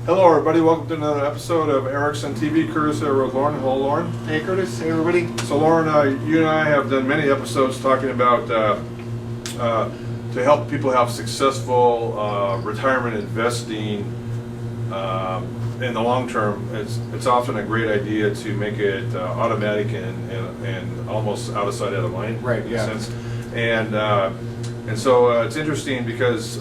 Hello everybody, welcome to another episode of Erickson TV. Curtis here with Lauren. Hello Lauren. Hey Curtis, hey everybody. So Lauren, you and I have done many episodes talking about to help people have successful retirement investing in the long term. It's often a great idea to make it automatic and almost out of sight, out of mind. Right, in yeah. a sense. And so it's interesting because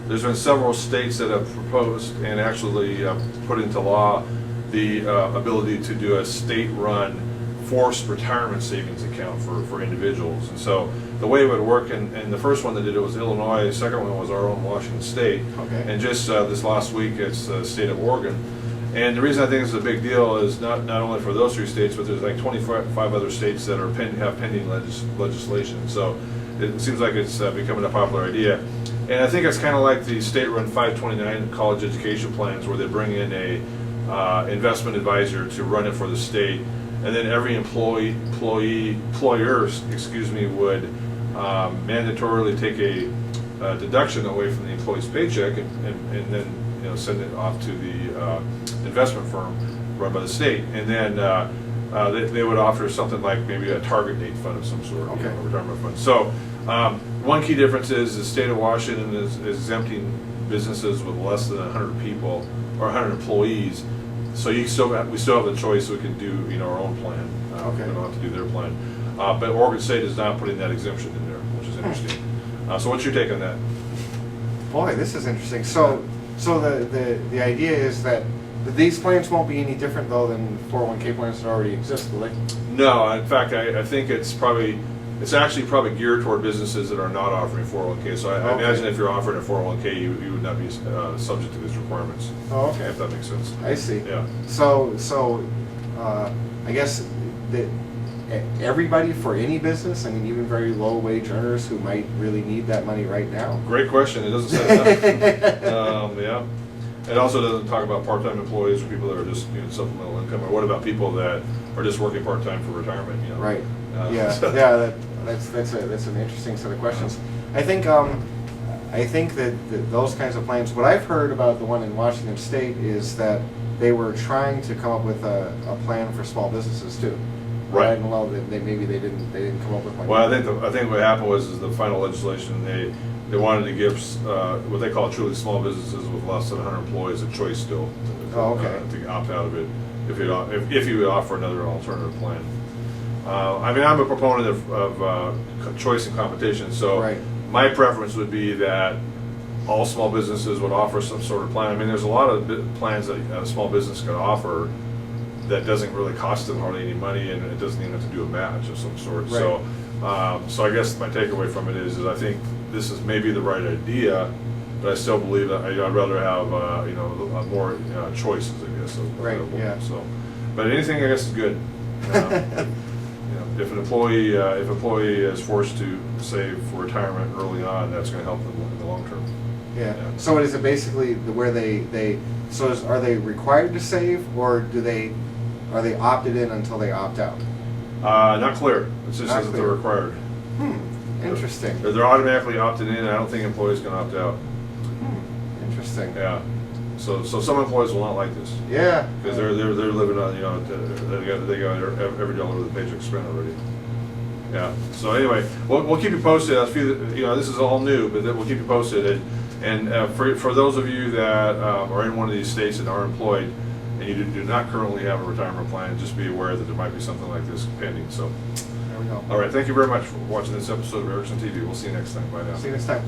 there's been several states that have proposed and actually put into law the ability to do a state-run forced retirement savings account for individuals. And so the way it would work, and the first one that did it was Illinois, the second one was our own Washington State, Okay. and just this last week it's the state of Oregon. And the reason I think it's a big deal is not only for those three states, but there's like 25 other states that are have pending legislation. So it seems like it's becoming a popular idea. And I think it's kind of like the state-run 529 college education plans, where they bring in a investment advisor to run it for the state, and then every employers, would mandatorily take a deduction away from the employee's paycheck, and then send it off to the investment firm run by the state, and then they would offer something like maybe a target date fund of some sort, Okay. a retirement fund. So one key difference is the state of Washington is exempting businesses with less than 100 people or 100 employees. So we still have the choice. We can do our own plan. Okay. We don't have to do their plan. But Oregon State is not putting that exemption in there, which is interesting. So what's your take on that? Boy, this is interesting. So the idea is that these plans won't be any different though than 401k plans that already exist, will they? No, in fact, I think it's actually probably geared toward businesses that are not offering 401k. So I Okay. imagine if you're offering a 401k, you would not be subject to these requirements. Oh, okay. If that makes sense. I see. Yeah. So I guess that everybody for any business, I mean, even very low wage earners who might really need that money right now. Great question. It doesn't say that. Yeah. It also doesn't talk about part-time employees or people that are just supplemental income. Or what about people that are just working part-time for retirement? Right. Yeah. So- Yeah. That's an interesting set of questions. I think that those kinds of plans. What I've heard about the one in Washington State is that they were trying to come up with a plan for small businesses too. Right. I don't know that maybe they didn't come up with one. Well, I think what happened was the final legislation. They wanted to give what they call truly small businesses with less than 100 employees a choice still. Oh, okay. To opt out of it if you would offer another alternative plan. I mean, I'm a proponent of choice and competition. So Right. my preference would be that all small businesses would offer some sort of plan. I mean, there's a lot of plans that a small business could offer that doesn't really cost them hardly any money, and it doesn't even have to do a match of some sort. Right. So I guess my takeaway from it is I think this is maybe the right idea, but I still believe that I'd rather have more choices, I guess. Right, available. yeah. So, but anything I guess is good. If an employee is forced to save for retirement early on, that's going to help them in the long term. Yeah. Yeah. So is it basically where are they required to save, or are they opted in until they opt out? Not clear. It just Not says that they're clear. required. Interesting. They're automatically opted in. I don't think employees can opt out. Interesting. Yeah. So some employees will not like this Yeah. because they're living on they got every dollar of the paycheck spent already. Yeah. So anyway, we'll keep you posted. This is all new, but we'll keep you posted. And for those of you that are in one of these states and are employed, and you do not currently have a retirement plan, just be aware that there might be something like this pending. So, There we go. all right. Thank you very much for watching this episode of Erickson TV. We'll see you next time. Bye now. See you next time.